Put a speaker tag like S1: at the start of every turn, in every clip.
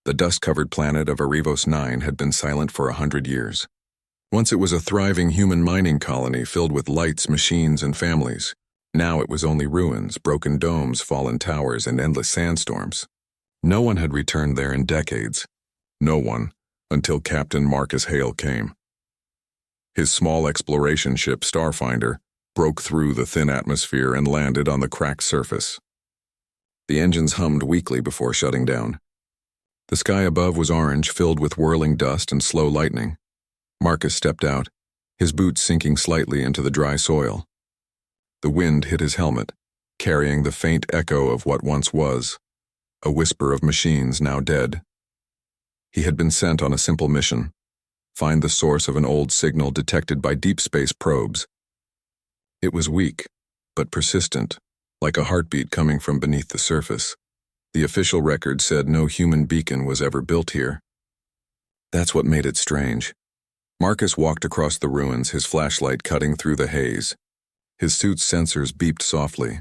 S1: The dust-covered planet of Arivos 9 had been silent for 100 years. Once it was a thriving human mining colony filled with lights, machines, and families. Now it was only ruins, broken domes, fallen towers, and endless sandstorms. No one had returned there in decades. No one, until Captain Marcus Hale came. His small exploration ship, Starfinder, broke through the thin atmosphere and landed on the cracked surface. The engines hummed weakly before shutting down. The sky above was orange, filled with whirling dust and slow lightning. Marcus stepped out, his boots sinking slightly into the dry soil. The wind hit his helmet, carrying the faint echo of what once was, a whisper of machines now dead. He had been sent on a simple mission: find the source of an old signal detected by deep space probes. It was weak, but persistent, like a heartbeat coming from beneath the surface. The official record said no human beacon was ever built here. That's what made it strange. Marcus walked across the ruins, his flashlight cutting through the haze. His suit's sensors beeped softly,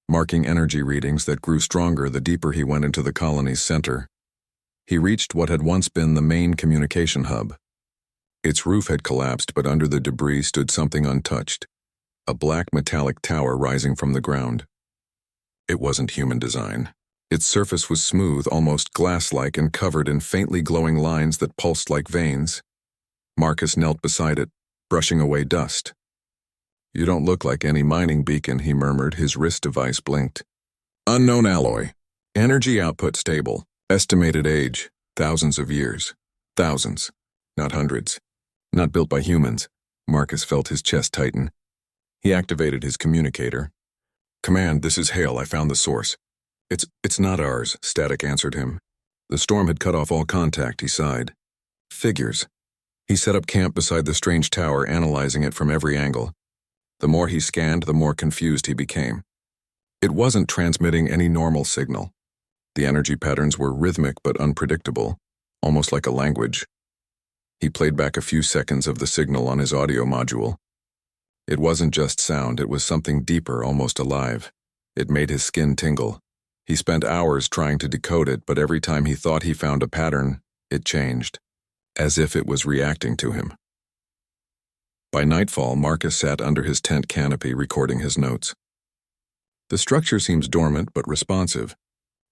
S1: marking energy readings that grew stronger the deeper he went into the colony's center. He reached what had once been the main communication hub. Its roof had collapsed, but under the debris stood something untouched, a black metallic tower rising from the ground. It wasn't human design. Its surface was smooth, almost glass-like, and covered in faintly glowing lines that pulsed like veins. Marcus knelt beside it, brushing away dust. "You don't look like any mining beacon," he murmured. His wrist device blinked. "Unknown alloy. Energy output stable. Estimated age, thousands of years. Thousands, not hundreds. Not built by humans." Marcus felt his chest tighten. He activated his communicator. "Command, this is Hale. I found the source." It's not ours," Static answered him. The storm had cut off all contact, he sighed. Figures. He set up camp beside the strange tower, analyzing it from every angle. The more he scanned, the more confused he became. It wasn't transmitting any normal signal. The energy patterns were rhythmic but unpredictable, almost like a language. He played back a few seconds of the signal on his audio module. It wasn't just sound, it was something deeper, almost alive. It made his skin tingle. He spent hours trying to decode it, but every time he thought he found a pattern, it changed, as if it was reacting to him. By nightfall, Marcus sat under his tent canopy recording his notes. The structure seems dormant but responsive.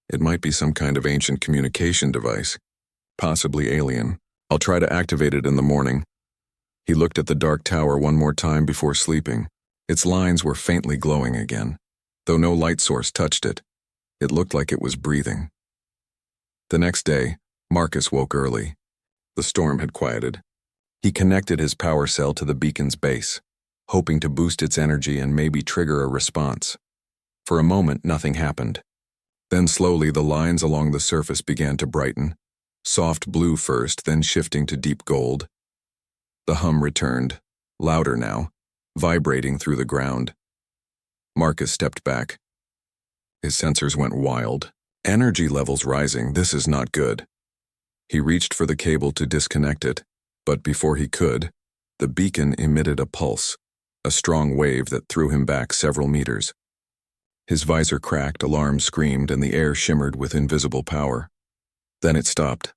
S1: It might be some kind of ancient communication device, possibly alien. I'll try to activate it in the morning. He looked at the dark tower one more time before sleeping. Its lines were faintly glowing again. Though no light source touched it, it looked like it was breathing. The next day, Marcus woke early. The storm had quieted. He connected his power cell to the beacon's base, hoping to boost its energy and maybe trigger a response. For a moment, nothing happened. Then slowly the lines along the surface began to brighten, soft blue first, then shifting to deep gold. The hum returned, louder now, vibrating through the ground. Marcus stepped back. His sensors went wild. Energy levels rising, this is not good. He reached for the cable to disconnect it, but before he could, the beacon emitted a pulse, a strong wave that threw him back several meters. His visor cracked, alarms screamed, and the air shimmered with invisible power. Then it stopped.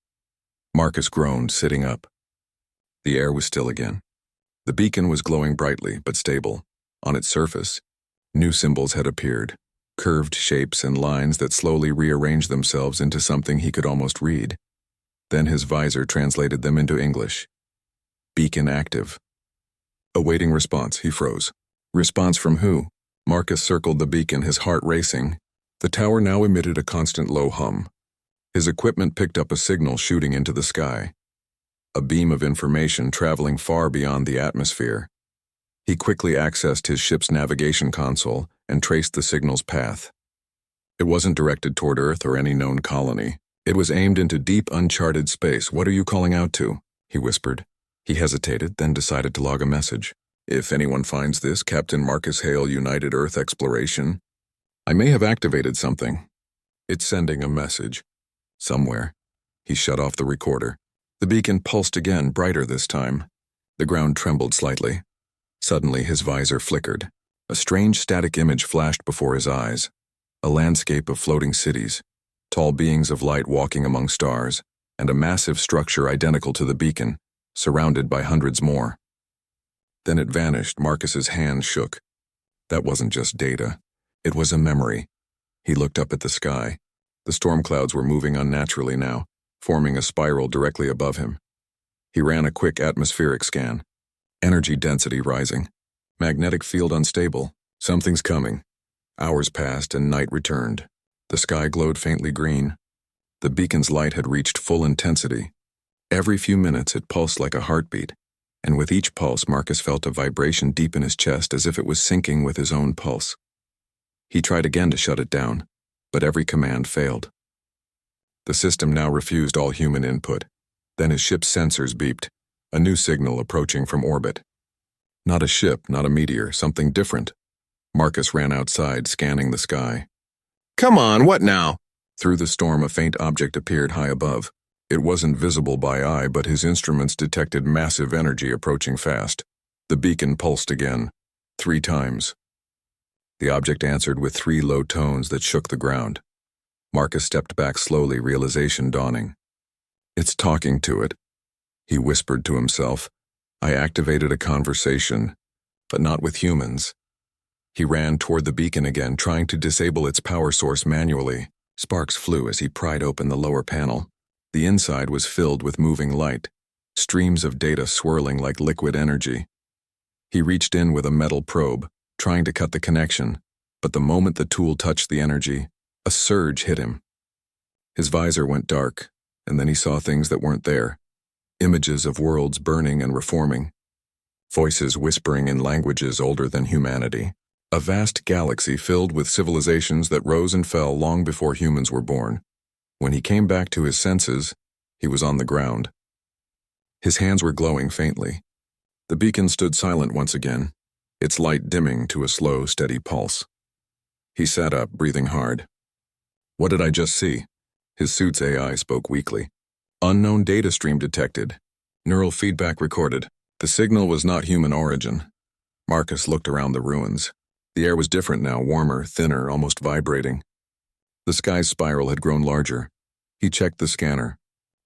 S1: Marcus groaned, sitting up. The air was still again. The beacon was glowing brightly, but stable. On its surface, new symbols had appeared, curved shapes and lines that slowly rearranged themselves into something he could almost read. Then his visor translated them into English. Beacon active. Awaiting response, he froze. Response from who? Marcus circled the beacon, his heart racing. The tower now emitted a constant low hum. His equipment picked up a signal shooting into the sky. A beam of information traveling far beyond the atmosphere. He quickly accessed his ship's navigation console and traced the signal's path. It wasn't directed toward Earth or any known colony. It was aimed into deep, uncharted space. "What are you calling out to?" he whispered. He hesitated, then decided to log a message. "If anyone finds this, Captain Marcus Hale, United Earth Exploration. I may have activated something. It's sending a message. Somewhere." He shut off the recorder. The beacon pulsed again, brighter this time. The ground trembled slightly. Suddenly, his visor flickered. A strange static image flashed before his eyes. A landscape of floating cities, tall beings of light walking among stars. and a massive structure identical to the beacon, surrounded by hundreds more. Then it vanished. Marcus's hand shook. That wasn't just data. It was a memory. He looked up at the sky. The storm clouds were moving unnaturally now, forming a spiral directly above him. He ran a quick atmospheric scan. Energy density rising. Magnetic field unstable. Something's coming. Hours passed and night returned. The sky glowed faintly green. The beacon's light had reached full intensity. Every few minutes it pulsed like a heartbeat, and with each pulse Marcus felt a vibration deep in his chest as if it was syncing with his own pulse. He tried again to shut it down, but every command failed. The system now refused all human input. Then his ship's sensors beeped, a new signal approaching from orbit. Not a ship, not a meteor, something different. Marcus ran outside, scanning the sky. "Come on, what now?" Through the storm, a faint object appeared high above. It wasn't visible by eye, but his instruments detected massive energy approaching fast. The beacon pulsed again, 3 times. The object answered with 3 low tones that shook the ground. Marcus stepped back slowly, realization dawning. "It's talking to it," he whispered to himself. "I activated a conversation, but not with humans." He ran toward the beacon again, trying to disable its power source manually. Sparks flew as he pried open the lower panel. The inside was filled with moving light, streams of data swirling like liquid energy. He reached in with a metal probe, trying to cut the connection, but the moment the tool touched the energy, a surge hit him. His visor went dark, and then he saw things that weren't there. Images of worlds burning and reforming. Voices whispering in languages older than humanity. A vast galaxy filled with civilizations that rose and fell long before humans were born. When he came back to his senses, he was on the ground. His hands were glowing faintly. The beacon stood silent once again, its light dimming to a slow, steady pulse. He sat up, breathing hard. "What did I just see?" His suit's AI spoke weakly. "Unknown data stream detected. Neural feedback recorded. The signal was not human origin." Marcus looked around the ruins. The air was different now, warmer, thinner, almost vibrating. The sky's spiral had grown larger. He checked the scanner.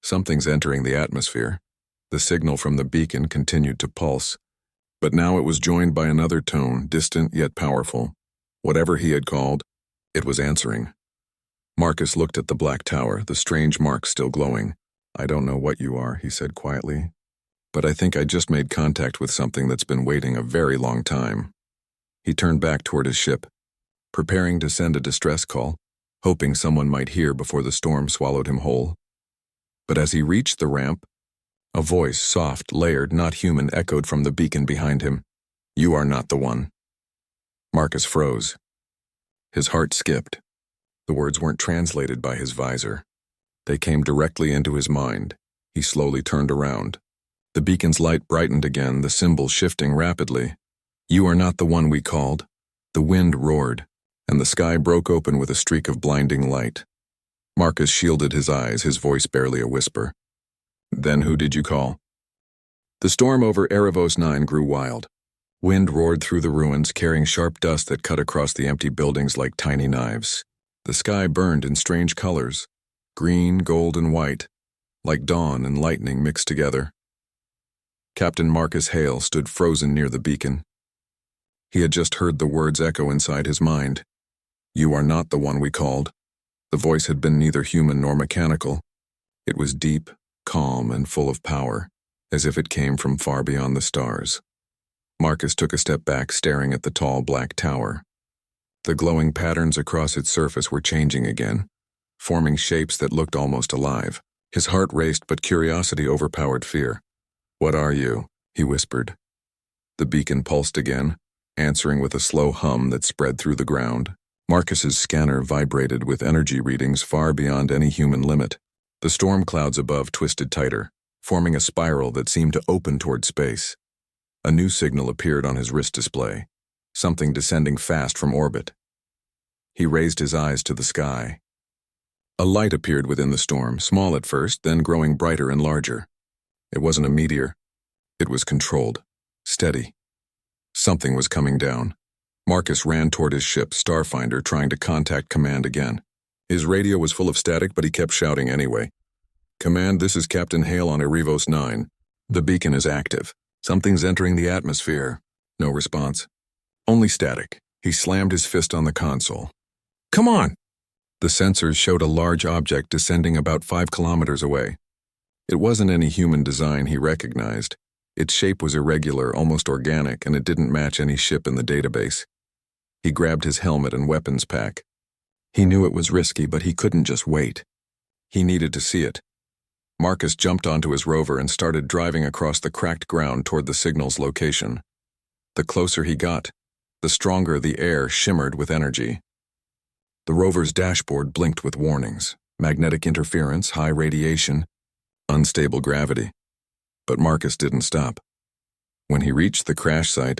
S1: Something's entering the atmosphere. The signal from the beacon continued to pulse, but now it was joined by another tone, distant yet powerful. Whatever he had called, it was answering. Marcus looked at the black tower, the strange mark still glowing. "I don't know what you are," he said quietly, "but I think I just made contact with something that's been waiting a very long time." He turned back toward his ship, preparing to send a distress call, hoping someone might hear before the storm swallowed him whole. But as he reached the ramp, a voice, soft, layered, not human, echoed from the beacon behind him. "You are not the one." Marcus froze. His heart skipped. The words weren't translated by his visor. They came directly into his mind. He slowly turned around. The beacon's light brightened again, the symbol shifting rapidly. "You are not the one we called." The wind roared, and the sky broke open with a streak of blinding light. Marcus shielded his eyes, his voice barely a whisper. "Then who did you call?" The storm over Erebos 9 grew wild. Wind roared through the ruins, carrying sharp dust that cut across the empty buildings like tiny knives. The sky burned in strange colors, green, gold, and white, like dawn and lightning mixed together. Captain Marcus Hale stood frozen near the beacon. He had just heard the words echo inside his mind. "You are not the one we called." The voice had been neither human nor mechanical. It was deep, calm, and full of power, as if it came from far beyond the stars. Marcus took a step back, staring at the tall black tower. The glowing patterns across its surface were changing again, forming shapes that looked almost alive. His heart raced, but curiosity overpowered fear. "What are you?" he whispered. The beacon pulsed again, answering with a slow hum that spread through the ground. Marcus's scanner vibrated with energy readings far beyond any human limit. The storm clouds above twisted tighter, forming a spiral that seemed to open toward space. A new signal appeared on his wrist display, something descending fast from orbit. He raised his eyes to the sky. A light appeared within the storm, small at first, then growing brighter and larger. It wasn't a meteor. It was controlled, steady. Something was coming down. Marcus ran toward his ship, Starfinder, trying to contact command again. His radio was full of static, but he kept shouting anyway. Command, this is Captain Hale on Erivos 9. The beacon is active. Something's entering the atmosphere. No response. Only static. He slammed his fist on the console. Come on! The sensors showed a large object descending about 5 kilometers away. It wasn't any human design he recognized. Its shape was irregular, almost organic, and it didn't match any ship in the database. He grabbed his helmet and weapons pack. He knew it was risky, but he couldn't just wait. He needed to see it. Marcus jumped onto his rover and started driving across the cracked ground toward the signal's location. The closer he got, the stronger the air shimmered with energy. The rover's dashboard blinked with warnings: magnetic interference, high radiation, unstable gravity. But Marcus didn't stop. When he reached the crash site,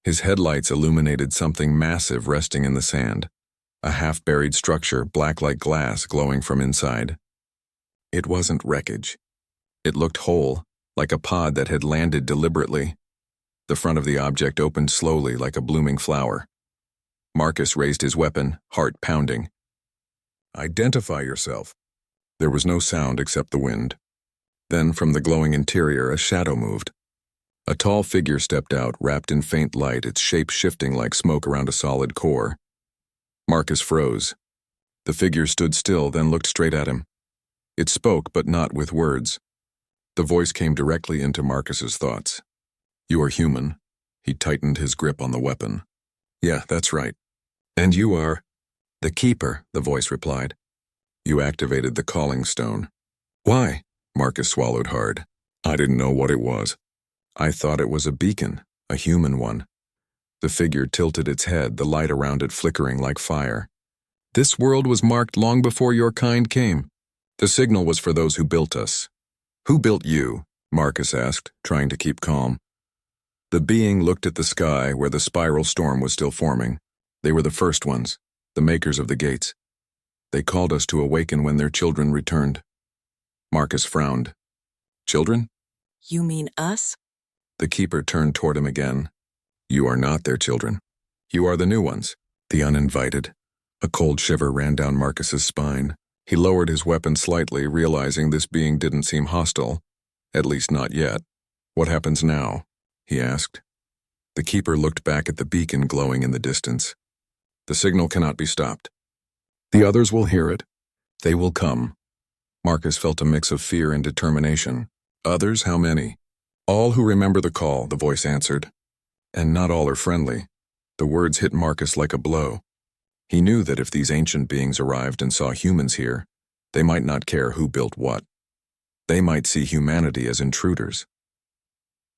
S1: his headlights illuminated something massive resting in the sand, a half-buried structure, black like glass, glowing from inside. It wasn't wreckage. It looked whole, like a pod that had landed deliberately. The front of the object opened slowly like a blooming flower. Marcus raised his weapon, heart pounding. Identify yourself. There was no sound except the wind. Then, from the glowing interior, a shadow moved. A tall figure stepped out, wrapped in faint light, its shape shifting like smoke around a solid core. Marcus froze. The figure stood still, then looked straight at him. It spoke, but not with words. The voice came directly into Marcus's thoughts. You are human. He tightened his grip on the weapon. Yeah, that's right. And you are? The Keeper, the voice replied. You activated the calling stone. Why? Marcus swallowed hard. I didn't know what it was. I thought it was a beacon, a human one. The figure tilted its head, the light around it flickering like fire. This world was marked long before your kind came. The signal was for those who built us. Who built you? Marcus asked, trying to keep calm. The being looked at the sky where the spiral storm was still forming. They were the first ones, the makers of the gates. They called us to awaken when their children returned. Marcus frowned. Children?
S2: You mean us?
S1: The Keeper turned toward him again. You are not their children. You are the new ones, the uninvited. A cold shiver ran down Marcus's spine. He lowered his weapon slightly, realizing this being didn't seem hostile. At least not yet. What happens now? He asked. The Keeper looked back at the beacon glowing in the distance. The signal cannot be stopped. The others will hear it. They will come. Marcus felt a mix of fear and determination. Others? How many? All who remember the call, the voice answered. And not all are friendly. The words hit Marcus like a blow. He knew that if these ancient beings arrived and saw humans here, they might not care who built what. They might see humanity as intruders.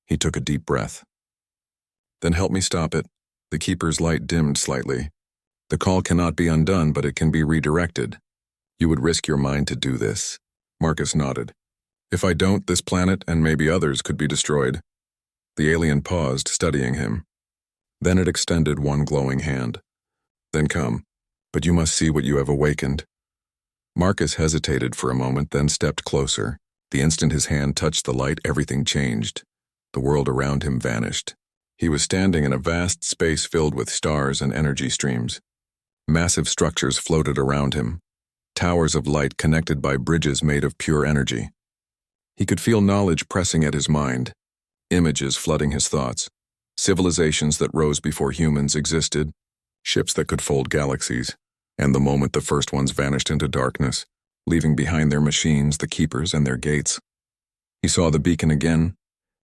S1: He took a deep breath. Then help me stop it. The Keeper's light dimmed slightly. The call cannot be undone, but it can be redirected. You would risk your mind to do this. Marcus nodded. If I don't, this planet, and maybe others, could be destroyed. The alien paused, studying him. Then it extended one glowing hand. Then come, but you must see what you have awakened. Marcus hesitated for a moment, then stepped closer. The instant his hand touched the light, everything changed. The world around him vanished. He was standing in a vast space filled with stars and energy streams. Massive structures floated around him, towers of light connected by bridges made of pure energy. He could feel knowledge pressing at his mind, images flooding his thoughts. Civilizations that rose before humans existed, ships that could fold galaxies, and the moment the first ones vanished into darkness, leaving behind their machines, the Keepers, and their gates. He saw the beacon again,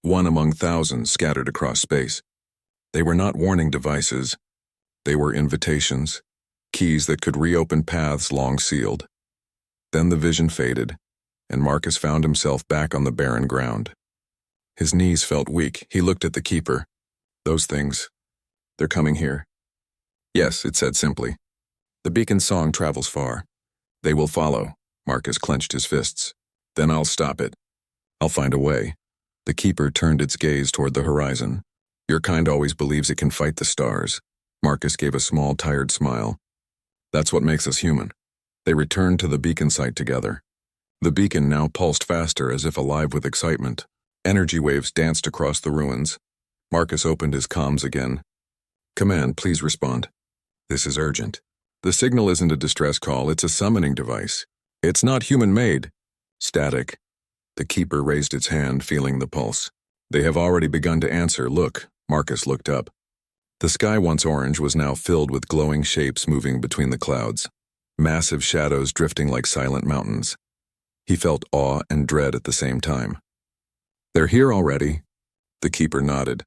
S1: one among thousands scattered across space. They were not warning devices. They were invitations, keys that could reopen paths long sealed. Then the vision faded, and Marcus found himself back on the barren ground. His knees felt weak. He looked at the Keeper. Those things, they're coming here. Yes, it said simply. The beacon's song travels far. They will follow. Marcus clenched his fists. Then I'll stop it. I'll find a way. The Keeper turned its gaze toward the horizon. Your kind always believes it can fight the stars. Marcus gave a small, tired smile. That's what makes us human. They returned to the beacon site together. The beacon now pulsed faster, as if alive with excitement. Energy waves danced across the ruins. Marcus opened his comms again. Command, please respond. This is urgent. The signal isn't a distress call, it's a summoning device. It's not human-made. Static. The keeper raised its hand, feeling the pulse. They have already begun to answer. Look, Marcus looked up. The sky, once orange, was now filled with glowing shapes moving between the clouds, massive shadows drifting like silent mountains. He felt awe and dread at the same time. They're here already? The keeper nodded.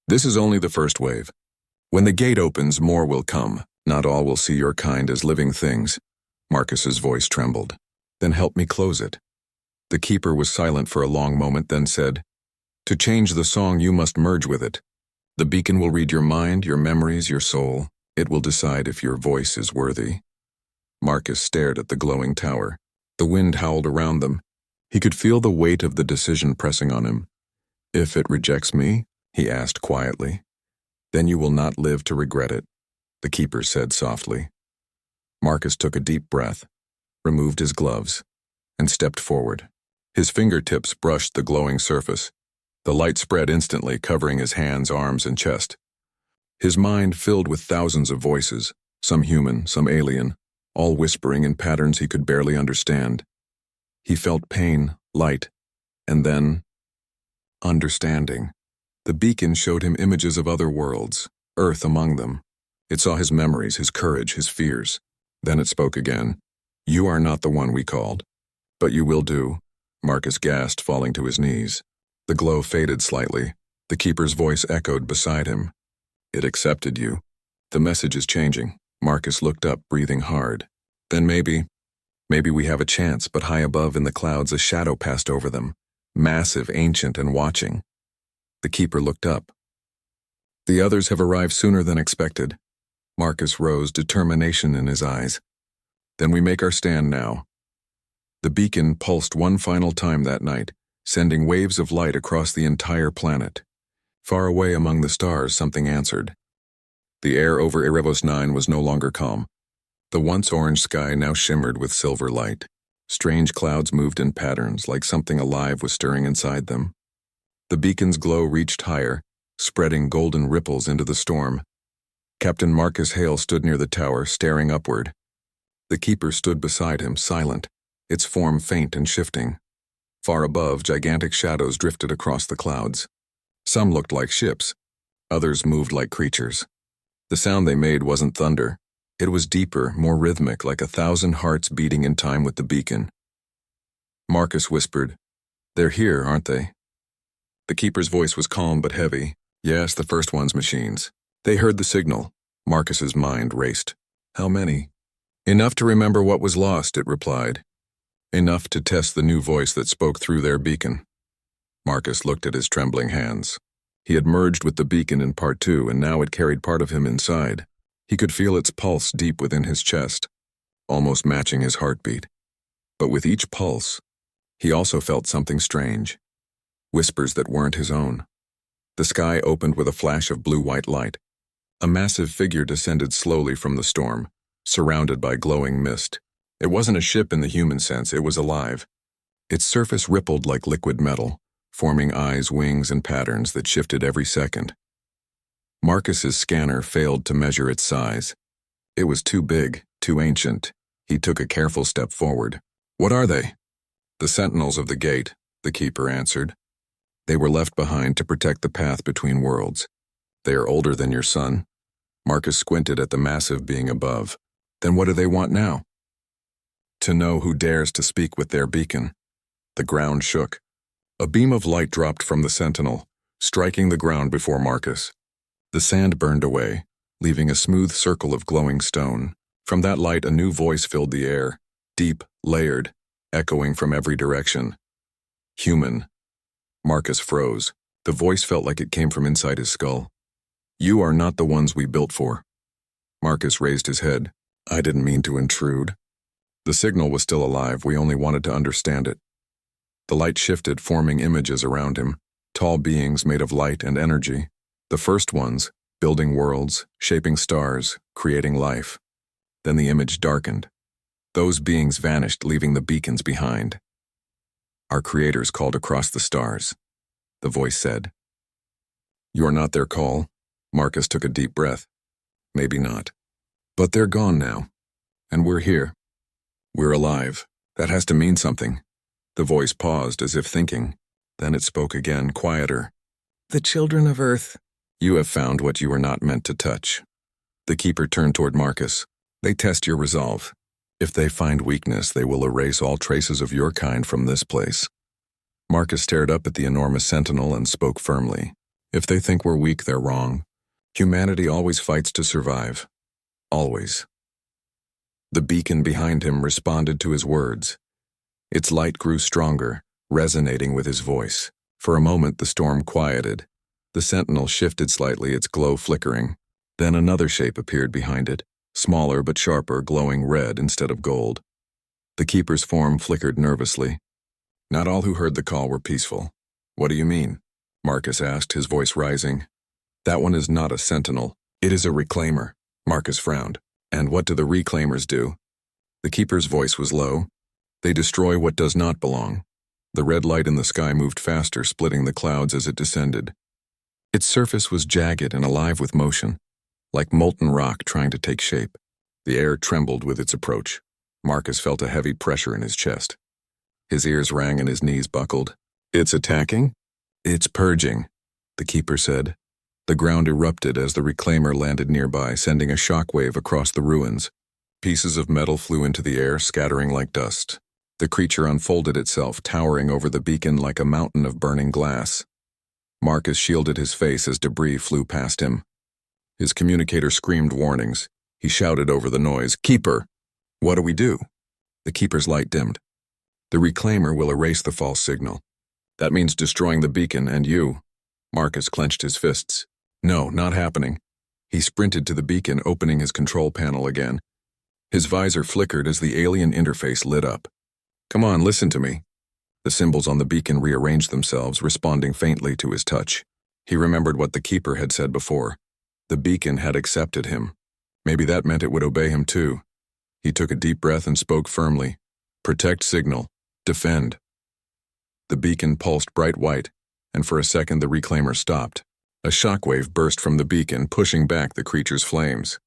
S1: This is only the first wave. When the gate opens, more will come. Not all will see your kind as living things. Marcus's voice trembled. Then help me close it. The keeper was silent for a long moment, then said, To change the song, you must merge with it. The beacon will read your mind, your memories, your soul. It will decide if your voice is worthy. Marcus stared at the glowing tower. The wind howled around them. He could feel the weight of the decision pressing on him. If it rejects me, he asked quietly, then you will not live to regret it, the keeper said softly. Marcus took a deep breath, removed his gloves, and stepped forward. His fingertips brushed the glowing surface. The light spread instantly, covering his hands, arms, and chest. His mind filled with thousands of voices, some human, some alien, all whispering in patterns he could barely understand. He felt pain, light, and then understanding. The beacon showed him images of other worlds, Earth among them. It saw his memories, his courage, his fears. Then it spoke again. You are not the one we called. But you will do, Marcus gasped, falling to his knees. The glow faded slightly. The keeper's voice echoed beside him. It accepted you. The message is changing. Marcus looked up, breathing hard. Then maybe we have a chance, but high above in the clouds a shadow passed over them, massive, ancient, and watching. The keeper looked up. The others have arrived sooner than expected. Marcus rose, determination in his eyes. Then we make our stand now. The beacon pulsed one final time that night, sending waves of light across the entire planet. Far away among the stars, something answered. The air over Erebos 9 was no longer calm. The once orange sky now shimmered with silver light. Strange clouds moved in patterns, like something alive was stirring inside them. The beacon's glow reached higher, spreading golden ripples into the storm. Captain Marcus Hale stood near the tower, staring upward. The keeper stood beside him, silent, its form faint and shifting. Far above, gigantic shadows drifted across the clouds. Some looked like ships. Others moved like creatures. The sound they made wasn't thunder. It was deeper, more rhythmic, like 1,000 hearts beating in time with the beacon. Marcus whispered, They're here, aren't they? The keeper's voice was calm but heavy. Yes, the first one's machines. They heard the signal. Marcus's mind raced. How many? Enough to remember what was lost, it replied. Enough to test the new voice that spoke through their beacon. Marcus looked at his trembling hands. He had merged with the beacon in Part 2, and now it carried part of him inside. He could feel its pulse deep within his chest, almost matching his heartbeat. But with each pulse, he also felt something strange. Whispers that weren't his own. The sky opened with a flash of blue-white light. A massive figure descended slowly from the storm, surrounded by glowing mist. It wasn't a ship in the human sense, it was alive. Its surface rippled like liquid metal, forming eyes, wings, and patterns that shifted every second. Marcus's scanner failed to measure its size. It was too big, too ancient. He took a careful step forward. What are they? The sentinels of the gate, the keeper answered. They were left behind to protect the path between worlds. They are older than your son. Marcus squinted at the massive being above. Then what do they want now? To know who dares to speak with their beacon. The ground shook. A beam of light dropped from the sentinel, striking the ground before Marcus. The sand burned away, leaving a smooth circle of glowing stone. From that light, a new voice filled the air, deep, layered, echoing from every direction. Human. Marcus froze. The voice felt like it came from inside his skull. You are not the ones we built for. Marcus raised his head. I didn't mean to intrude. The signal was still alive, we only wanted to understand it. The light shifted, forming images around him, tall beings made of light and energy. The first ones, building worlds, shaping stars, creating life. Then the image darkened. Those beings vanished, leaving the beacons behind. Our creators called across the stars. The voice said. You are not their call. Marcus took a deep breath. Maybe not. But they're gone now. And we're here. We're alive. That has to mean something. The voice paused as if thinking. Then it spoke again, quieter. "The children of Earth, you have found what you were not meant to touch." The keeper turned toward Marcus. "They test your resolve. If they find weakness, they will erase all traces of your kind from this place." Marcus stared up at the enormous sentinel and spoke firmly. "If they think we're weak, they're wrong. Humanity always fights to survive. Always." The beacon behind him responded to his words. Its light grew stronger, resonating with his voice. For a moment, the storm quieted. The sentinel shifted slightly, its glow flickering. Then another shape appeared behind it, smaller but sharper, glowing red instead of gold. The keeper's form flickered nervously. Not all who heard the call were peaceful. "What do you mean?" Marcus asked, his voice rising. "That one is not a sentinel. It is a reclaimer." Marcus frowned. "And what do the reclaimers do?" The keeper's voice was low. "They destroy what does not belong." The red light in the sky moved faster, splitting the clouds as it descended. Its surface was jagged and alive with motion, like molten rock trying to take shape. The air trembled with its approach. Marcus felt a heavy pressure in his chest. His ears rang and his knees buckled. "It's attacking?" "It's purging," the keeper said. The ground erupted as the reclaimer landed nearby, sending a shockwave across the ruins. Pieces of metal flew into the air, scattering like dust. The creature unfolded itself, towering over the beacon like a mountain of burning glass. Marcus shielded his face as debris flew past him. His communicator screamed warnings. He shouted over the noise, "Keeper! What do we do?" The keeper's light dimmed. "The reclaimer will erase the false signal. That means destroying the beacon and you." Marcus clenched his fists. "No, not happening." He sprinted to the beacon, opening his control panel again. His visor flickered as the alien interface lit up. "Come on, listen to me." The symbols on the beacon rearranged themselves, responding faintly to his touch. He remembered what the keeper had said before. The beacon had accepted him. Maybe that meant it would obey him too. He took a deep breath and spoke firmly. "Protect signal. Defend." The beacon pulsed bright white, and for a second the reclaimer stopped. A shockwave burst from the beacon, pushing back the creature's flames.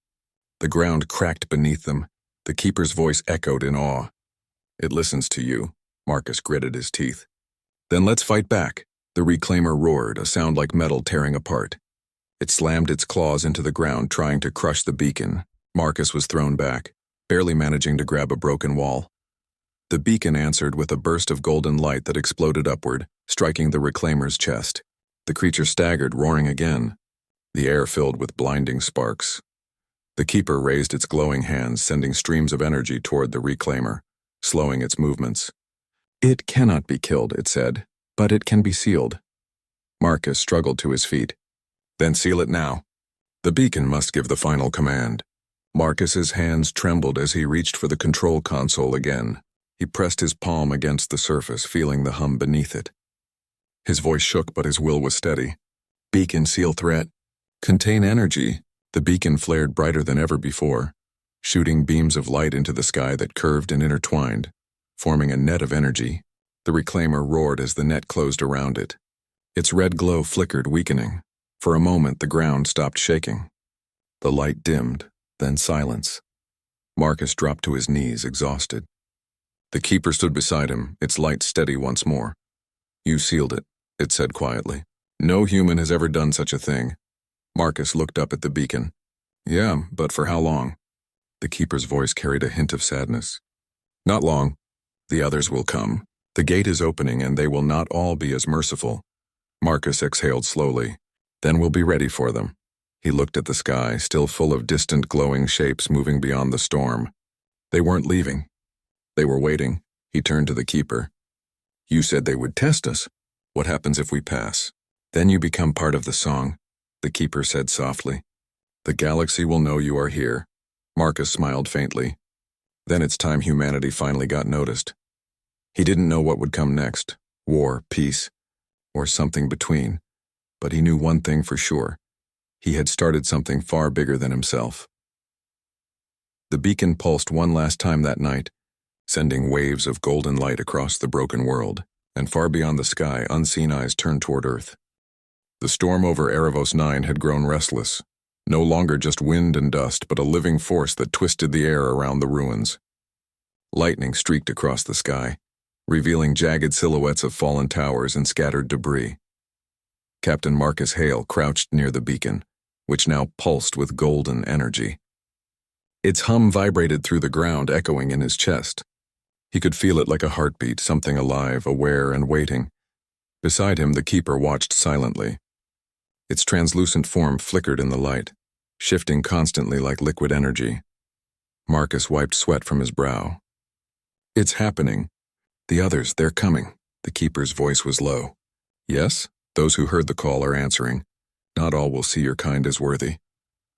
S1: The ground cracked beneath them. The keeper's voice echoed in awe. "It listens to you." Marcus gritted his teeth. "Then let's fight back." The reclaimer roared, a sound like metal tearing apart. It slammed its claws into the ground, trying to crush the beacon. Marcus was thrown back, barely managing to grab a broken wall. The beacon answered with a burst of golden light that exploded upward, striking the reclaimer's chest. The creature staggered, roaring again. The air filled with blinding sparks. The keeper raised its glowing hands, sending streams of energy toward the reclaimer, slowing its movements. "It cannot be killed," it said, "but it can be sealed." Marcus struggled to his feet. "Then seal it now." The beacon must give the final command. Marcus's hands trembled as he reached for the control console again. He pressed his palm against the surface, feeling the hum beneath it. His voice shook, but his will was steady. "Beacon seal threat. Contain energy." The beacon flared brighter than ever before, shooting beams of light into the sky that curved and intertwined, forming a net of energy. The reclaimer roared as the net closed around it. Its red glow flickered, weakening. For a moment, the ground stopped shaking. The light dimmed, then silence. Marcus dropped to his knees, exhausted. The keeper stood beside him, its light steady once more. "You sealed it," it said quietly. "No human has ever done such a thing." Marcus looked up at the beacon. "Yeah, but for how long?" The keeper's voice carried a hint of sadness. "Not long. The others will come. The gate is opening, and they will not all be as merciful." Marcus exhaled slowly. "Then we'll be ready for them." He looked at the sky, still full of distant glowing shapes moving beyond the storm. They weren't leaving. They were waiting. He turned to the keeper. "You said they would test us. What happens if we pass?" "Then you become part of the song," the keeper said softly. "The galaxy will know you are here." Marcus smiled faintly. Then it's time humanity finally got noticed. He didn't know what would come next, war, peace, or something between, but he knew one thing for sure. He had started something far bigger than himself. The beacon pulsed one last time that night, sending waves of golden light across the broken world, and far beyond the sky, unseen eyes turned toward Earth. The storm over Erebos 9 had grown restless, no longer just wind and dust, but a living force that twisted the air around the ruins. Lightning streaked across the sky, revealing jagged silhouettes of fallen towers and scattered debris. Captain Marcus Hale crouched near the beacon, which now pulsed with golden energy. Its hum vibrated through the ground, echoing in his chest. He could feel it like a heartbeat, something alive, aware, and waiting. Beside him, the keeper watched silently. Its translucent form flickered in the light, shifting constantly like liquid energy. Marcus wiped sweat from his brow. "It's happening. The others, they're coming." The keeper's voice was low. "Yes, those who heard the call are answering. Not all will see your kind as worthy."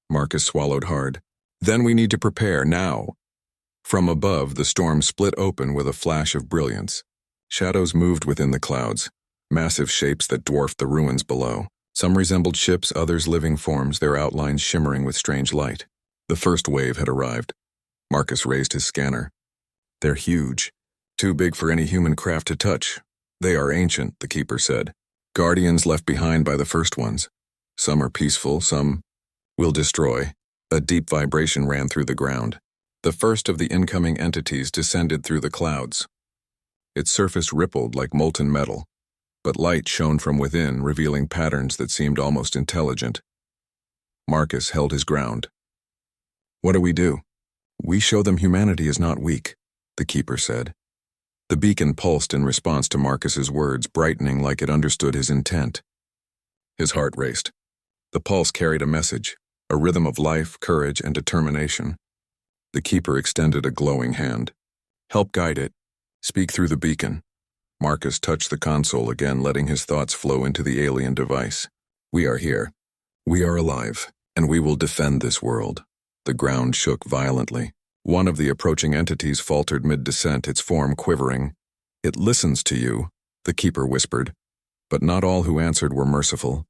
S1: Marcus swallowed hard. "Then we need to prepare, now." From above, the storm split open with a flash of brilliance. Shadows moved within the clouds, massive shapes that dwarfed the ruins below. Some resembled ships, others living forms, their outlines shimmering with strange light. The first wave had arrived. Marcus raised his scanner. "They're huge. Too big for any human craft to touch. They are ancient," the keeper said. "Guardians left behind by the first ones. Some are peaceful, some will destroy." A deep vibration ran through the ground. The first of the incoming entities descended through the clouds. Its surface rippled like molten metal, but light shone from within, revealing patterns that seemed almost intelligent. Marcus held his ground. "What do we do?" "We show them humanity is not weak," the keeper said. The beacon pulsed in response to Marcus's words, brightening like it understood his intent. His heart raced. The pulse carried a message, a rhythm of life, courage, and determination. The keeper extended a glowing hand. "Help guide it. Speak through the beacon." Marcus touched the console again, letting his thoughts flow into the alien device. "We are here. We are alive, and we will defend this world." The ground shook violently. One of the approaching entities faltered mid-descent, its form quivering. "It listens to you," the keeper whispered. But not all who answered were merciful.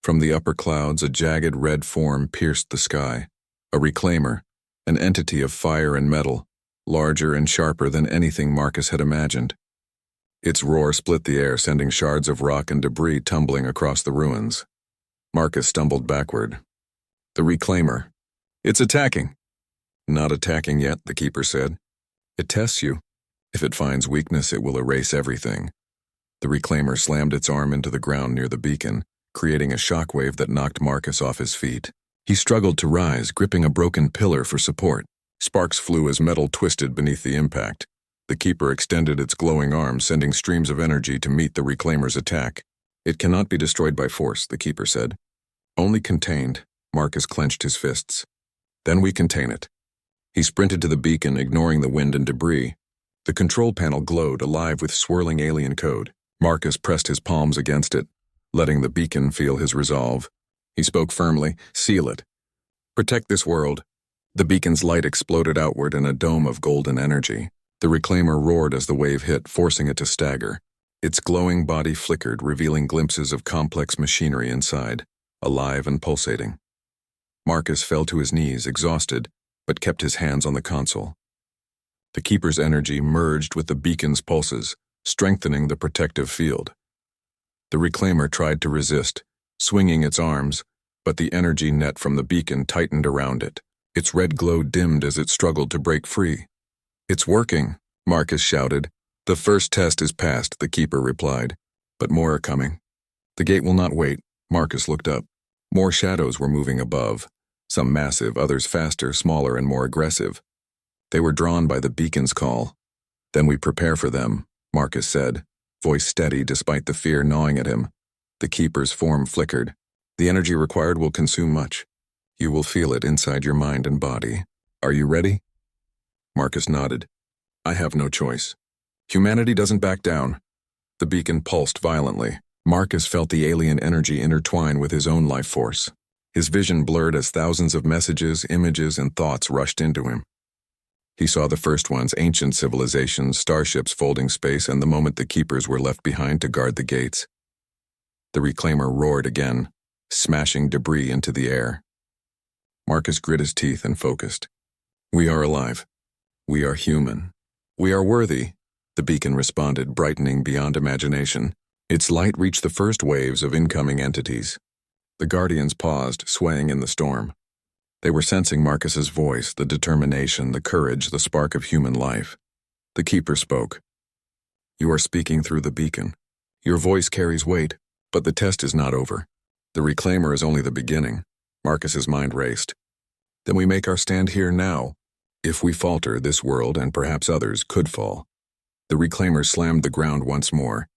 S1: From the upper clouds, a jagged red form pierced the sky. A reclaimer, an entity of fire and metal, larger and sharper than anything Marcus had imagined. Its roar split the air, sending shards of rock and debris tumbling across the ruins. Marcus stumbled backward. "The reclaimer. It's attacking." "Not attacking yet," the keeper said. "It tests you. If it finds weakness, it will erase everything." The reclaimer slammed its arm into the ground near the beacon, creating a shockwave that knocked Marcus off his feet. He struggled to rise, gripping a broken pillar for support. Sparks flew as metal twisted beneath the impact. The keeper extended its glowing arm, sending streams of energy to meet the reclaimer's attack. "It cannot be destroyed by force," the keeper said. "Only contained." Marcus clenched his fists. "Then we contain it." He sprinted to the beacon, ignoring the wind and debris. The control panel glowed, alive with swirling alien code. Marcus pressed his palms against it, letting the beacon feel his resolve. He spoke firmly. "Seal it. Protect this world." The beacon's light exploded outward in a dome of golden energy. The reclaimer roared as the wave hit, forcing it to stagger. Its glowing body flickered, revealing glimpses of complex machinery inside, alive and pulsating. Marcus fell to his knees, exhausted, but kept his hands on the console. The keeper's energy merged with the beacon's pulses, strengthening the protective field. The reclaimer tried to resist, swinging its arms, but the energy net from the beacon tightened around it. Its red glow dimmed as it struggled to break free. "It's working," Marcus shouted. "The first test is passed," the keeper replied, "but more are coming." "The gate will not wait." Marcus looked up. More shadows were moving above, some massive, others faster, smaller, and more aggressive. They were drawn by the beacon's call. "Then we prepare for them," Marcus said, voice steady despite the fear gnawing at him. The keeper's form flickered. "The energy required will consume much. You will feel it inside your mind and body. Are you ready?" Marcus nodded. "I have no choice. Humanity doesn't back down." The beacon pulsed violently. Marcus felt the alien energy intertwine with his own life force. His vision blurred as thousands of messages, images, and thoughts rushed into him. He saw the first ones, ancient civilizations, starships folding space, and the moment the keepers were left behind to guard the gates. The reclaimer roared again, smashing debris into the air. Marcus grit his teeth and focused. "We are alive. We are human. We are worthy," the beacon responded, brightening beyond imagination. Its light reached the first waves of incoming entities. The Guardians paused, swaying in the storm. They were sensing Marcus's voice, the determination, the courage, the spark of human life. The keeper spoke. You are speaking through the beacon. Your voice carries weight, but the test is not over. The reclaimer is only the beginning. Marcus's mind raced. Then we make our stand here now. If we falter, this world and perhaps others could fall. The reclaimer slammed the ground once more.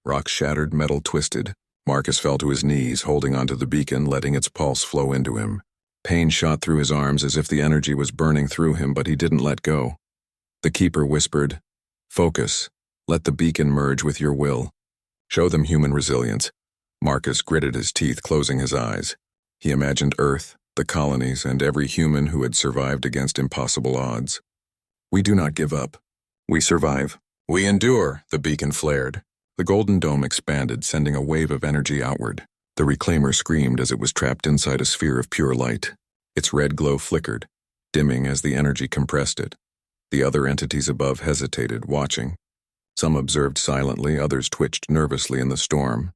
S1: Rock shattered, metal twisted. Marcus fell to his knees, holding onto the beacon, letting its pulse flow into him. Pain shot through his arms as if the energy was burning through him, but he didn't let go. The keeper whispered, "Focus. Let the beacon merge with your will. Show them human resilience." Marcus gritted his teeth, closing his eyes. He imagined Earth, the colonies, and every human who had survived against impossible odds. "We do not give up. We survive. We endure," the beacon flared. The golden dome expanded, sending a wave of energy outward. The reclaimer screamed as it was trapped inside a sphere of pure light. Its red glow flickered, dimming as the energy compressed it. The other entities above hesitated, watching. Some observed silently, others twitched nervously in the storm.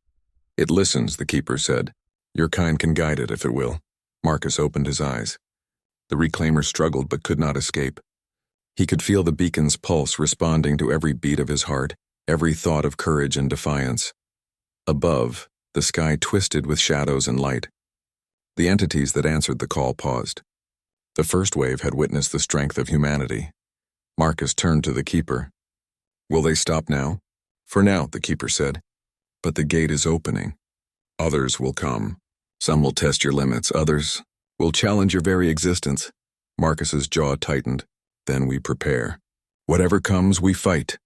S1: "It listens," the keeper said. "Your kind can guide it if it will." Marcus opened his eyes. The reclaimer struggled but could not escape. He could feel the beacon's pulse responding to every beat of his heart, every thought of courage and defiance. Above, the sky twisted with shadows and light. The entities that answered the call paused. The first wave had witnessed the strength of humanity. Marcus turned to the keeper. "Will they stop now?" "For now," the keeper said. "But the gate is opening. Others will come. Some will test your limits, others will challenge your very existence." Marcus's jaw tightened. "Then we prepare. Whatever comes, we fight."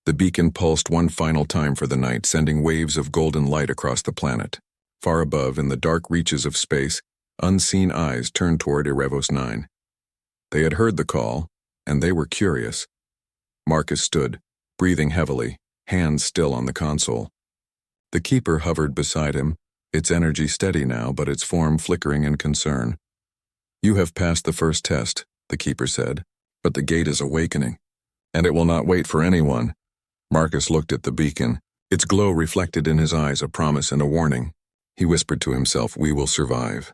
S1: The beacon pulsed one final time for the night, sending waves of golden light across the planet. Far above, in the dark reaches of space, unseen eyes turned toward Erebos 9. They had heard the call, and they were curious. Marcus stood, breathing heavily, hands still on the console. The keeper hovered beside him, its energy steady now, but its form flickering in concern. "You have passed the first test," the keeper said, "but the gate is awakening, and it will not wait for anyone." Marcus looked at the beacon, its glow reflected in his eyes, a promise and a warning. He whispered to himself, "We will survive.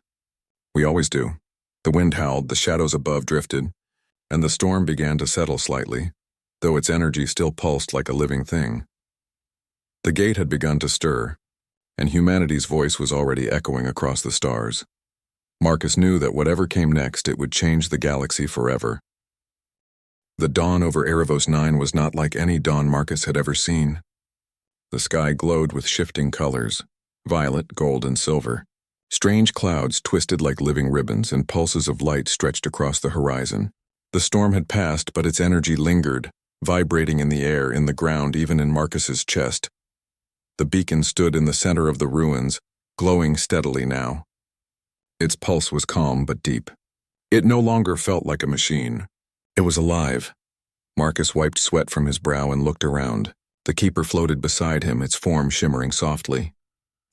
S1: We always do." The wind howled, the shadows above drifted, and the storm began to settle slightly, though its energy still pulsed like a living thing. The gate had begun to stir, and humanity's voice was already echoing across the stars. Marcus knew that whatever came next, it would change the galaxy forever. The dawn over Erebos 9 was not like any dawn Marcus had ever seen. The sky glowed with shifting colors, violet, gold, and silver. Strange clouds twisted like living ribbons, and pulses of light stretched across the horizon. The storm had passed, but its energy lingered, vibrating in the air, in the ground, even in Marcus's chest. The beacon stood in the center of the ruins, glowing steadily now. Its pulse was calm but deep. It no longer felt like a machine. It was alive. Marcus wiped sweat from his brow and looked around. The keeper floated beside him, its form shimmering softly.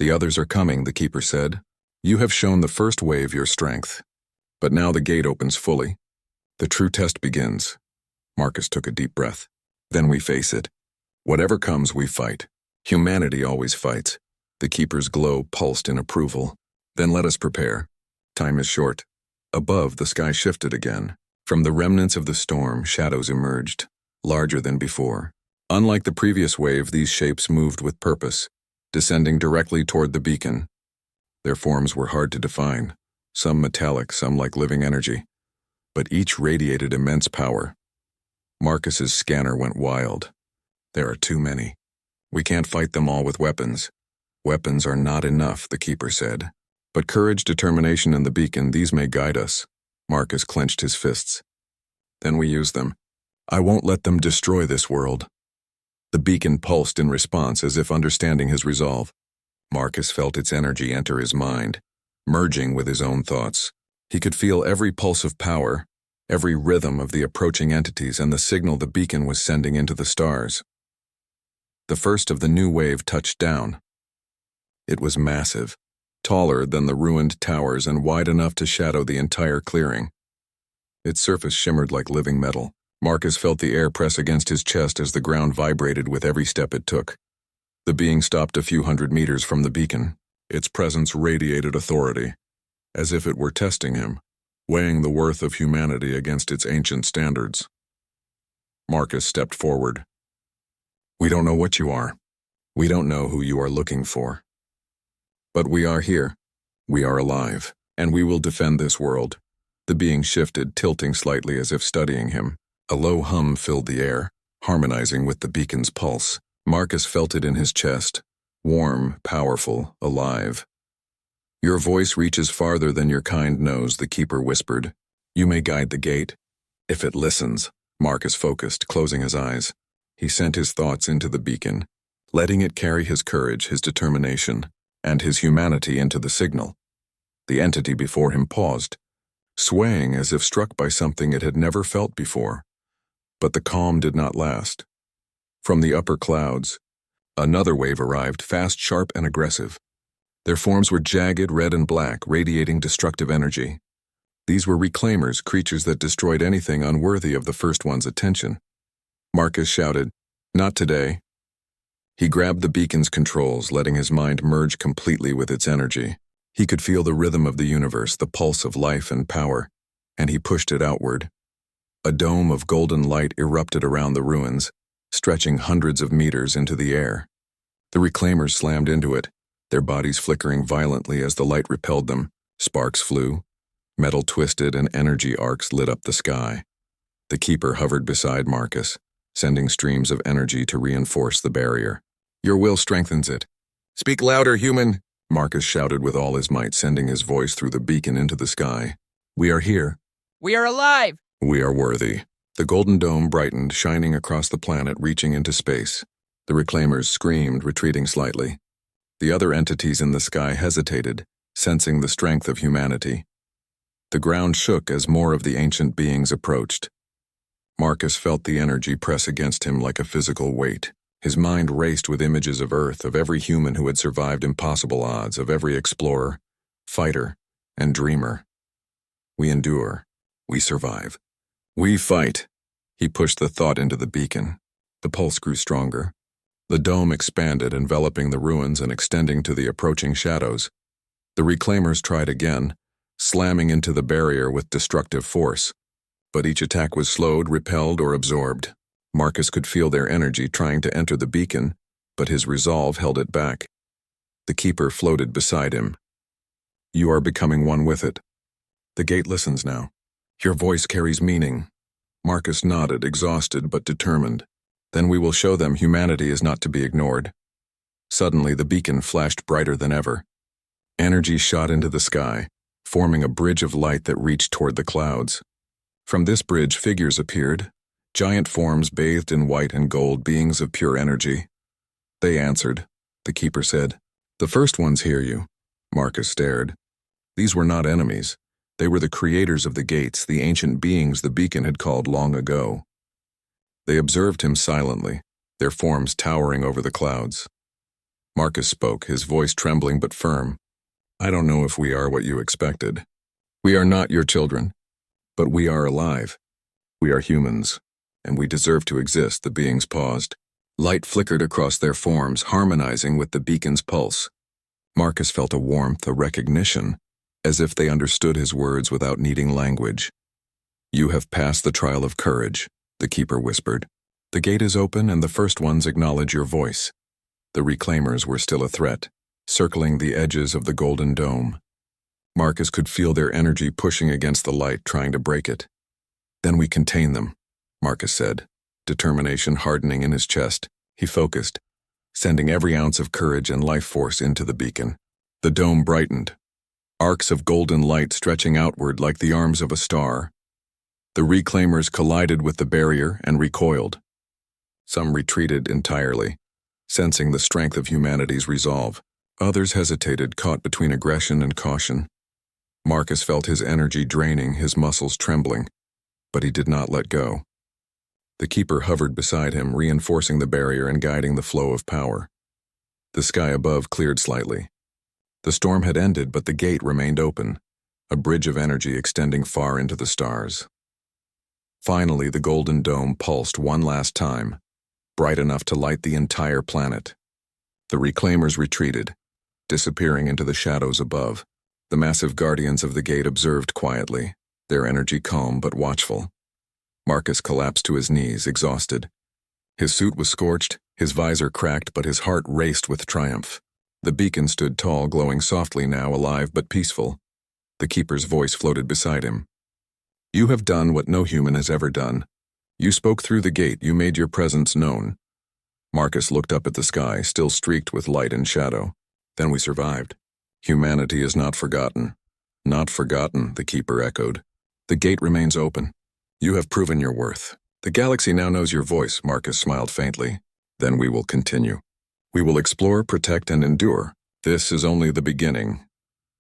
S1: "The others are coming," the keeper said. "You have shown the first wave your strength. But now the gate opens fully. The true test begins." Marcus took a deep breath. "Then we face it. Whatever comes, we fight. Humanity always fights." The keeper's glow pulsed in approval. "Then let us prepare. Time is short." Above, the sky shifted again. From the remnants of the storm, shadows emerged, larger than before. Unlike the previous wave, these shapes moved with purpose, descending directly toward the beacon. Their forms were hard to define, some metallic, some like living energy, but each radiated immense power. Marcus's scanner went wild. "There are too many. We can't fight them all with weapons." "Weapons are not enough," the keeper said. "But courage, determination, and the beacon, these may guide us." Marcus clenched his fists. "Then we use them. I won't let them destroy this world." The beacon pulsed in response, as if understanding his resolve. Marcus felt its energy enter his mind, merging with his own thoughts. He could feel every pulse of power, every rhythm of the approaching entities, and the signal the beacon was sending into the stars. The first of the new wave touched down. It was massive, taller than the ruined towers and wide enough to shadow the entire clearing. Its surface shimmered like living metal. Marcus felt the air press against his chest as the ground vibrated with every step it took. The being stopped a few hundred meters from the beacon. Its presence radiated authority, as if it were testing him, weighing the worth of humanity against its ancient standards. Marcus stepped forward. We don't know what you are. We don't know who you are looking for. But we are here. We are alive, and we will defend this world. The being shifted, tilting slightly as if studying him. A low hum filled the air, harmonizing with the beacon's pulse. Marcus felt it in his chest. Warm, powerful, alive. Your voice reaches farther than your kind knows, the keeper whispered. You may guide the gate. If it listens. Marcus focused, closing his eyes. He sent his thoughts into the beacon, letting it carry his courage, his determination, and his humanity into the signal. The entity before him paused, swaying as if struck by something it had never felt before. But the calm did not last. From the upper clouds, another wave arrived, fast, sharp, and aggressive. Their forms were jagged, red and black, radiating destructive energy. These were reclaimers, creatures that destroyed anything unworthy of the first one's attention. Marcus shouted, "Not today." He grabbed the beacon's controls, letting his mind merge completely with its energy. He could feel the rhythm of the universe, the pulse of life and power, and he pushed it outward. A dome of golden light erupted around the ruins, stretching hundreds of meters into the air. The reclaimers slammed into it, their bodies flickering violently as the light repelled them. Sparks flew, metal twisted, and energy arcs lit up the sky. The keeper hovered beside Marcus, sending streams of energy to reinforce the barrier. Your will strengthens it. Speak louder, human, Marcus shouted with all his might, sending his voice through the beacon into the sky. We are here.
S3: We are alive.
S1: We are worthy. The golden dome brightened, shining across the planet, reaching into space. The reclaimers screamed, retreating slightly. The other entities in the sky hesitated, sensing the strength of humanity. The ground shook as more of the ancient beings approached. Marcus felt the energy press against him like a physical weight. His mind raced with images of Earth, of every human who had survived impossible odds, of every explorer, fighter, and dreamer. We endure. We survive. We fight. He pushed the thought into the beacon. The pulse grew stronger. The dome expanded, enveloping the ruins and extending to the approaching shadows. The reclaimers tried again, slamming into the barrier with destructive force. But each attack was slowed, repelled, or absorbed. Marcus could feel their energy trying to enter the beacon, but his resolve held it back. The keeper floated beside him. You are becoming one with it. The gate listens now. Your voice carries meaning. Marcus nodded, exhausted but determined. Then we will show them humanity is not to be ignored. Suddenly, the beacon flashed brighter than ever. Energy shot into the sky, forming a bridge of light that reached toward the clouds. From this bridge, figures appeared, giant forms bathed in white and gold, beings of pure energy. They answered, the keeper said. The first ones hear you. Marcus stared. These were not enemies. They were the creators of the gates, the ancient beings the beacon had called long ago. They observed him silently, their forms towering over the clouds. Marcus spoke, his voice trembling but firm. I don't know if we are what you expected. We are not your children, but we are alive. We are humans, and we deserve to exist, the beings paused. Light flickered across their forms, harmonizing with the beacon's pulse. Marcus felt a warmth, a recognition, as if they understood his words without needing language. You have passed the trial of courage, the keeper whispered. The gate is open and the first ones acknowledge your voice. The reclaimers were still a threat, circling the edges of the golden dome. Marcus could feel their energy pushing against the light, trying to break it. Then we contain them, Marcus said, determination hardening in his chest. He focused, sending every ounce of courage and life force into the beacon. The dome brightened, arcs of golden light stretching outward like the arms of a star. The reclaimers collided with the barrier and recoiled. Some retreated entirely, sensing the strength of humanity's resolve. Others hesitated, caught between aggression and caution. Marcus felt his energy draining, his muscles trembling, but he did not let go. The keeper hovered beside him, reinforcing the barrier and guiding the flow of power. The sky above cleared slightly. The storm had ended, but the gate remained open, a bridge of energy extending far into the stars. Finally, the golden dome pulsed one last time, bright enough to light the entire planet. The reclaimers retreated, disappearing into the shadows above. The massive guardians of the gate observed quietly, their energy calm but watchful. Marcus collapsed to his knees, exhausted. His suit was scorched, his visor cracked, but his heart raced with triumph. The beacon stood tall, glowing softly now, alive but peaceful. The Keeper's voice floated beside him. "You have done what no human has ever done. You spoke through the gate, you made your presence known." Marcus looked up at the sky, still streaked with light and shadow. "Then we survived. Humanity is not forgotten." "Not forgotten," the Keeper echoed. "The gate remains open. You have proven your worth. The galaxy now knows your voice," Marcus smiled faintly. "Then we will continue. We will explore, protect, and endure. This is only the beginning."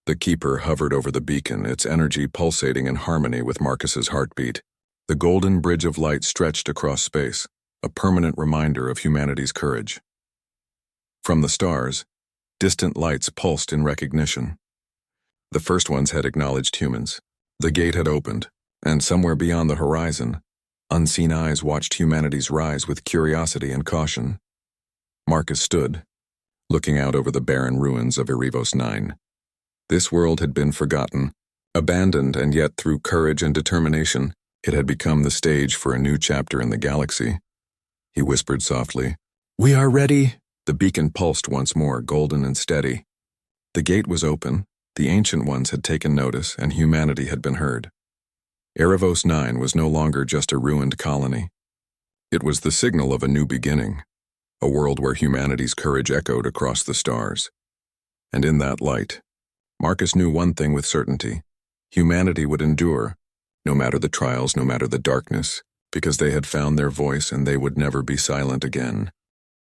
S1: The Keeper hovered over the beacon, its energy pulsating in harmony with Marcus's heartbeat. The golden bridge of light stretched across space, a permanent reminder of humanity's courage. From the stars, distant lights pulsed in recognition. The first ones had acknowledged humans. The gate had opened, and somewhere beyond the horizon, unseen eyes watched humanity's rise with curiosity and caution. Marcus stood, looking out over the barren ruins of Erebos 9. This world had been forgotten, abandoned, and yet through courage and determination, it had become the stage for a new chapter in the galaxy. He whispered softly, "We are ready." The beacon pulsed once more, golden and steady. The gate was open, the Ancient Ones had taken notice, and humanity had been heard. Erebos 9 was no longer just a ruined colony. It was the signal of a new beginning, a world where humanity's courage echoed across the stars. And in that light, Marcus knew one thing with certainty: humanity would endure, no matter the trials, no matter the darkness, because they had found their voice and they would never be silent again.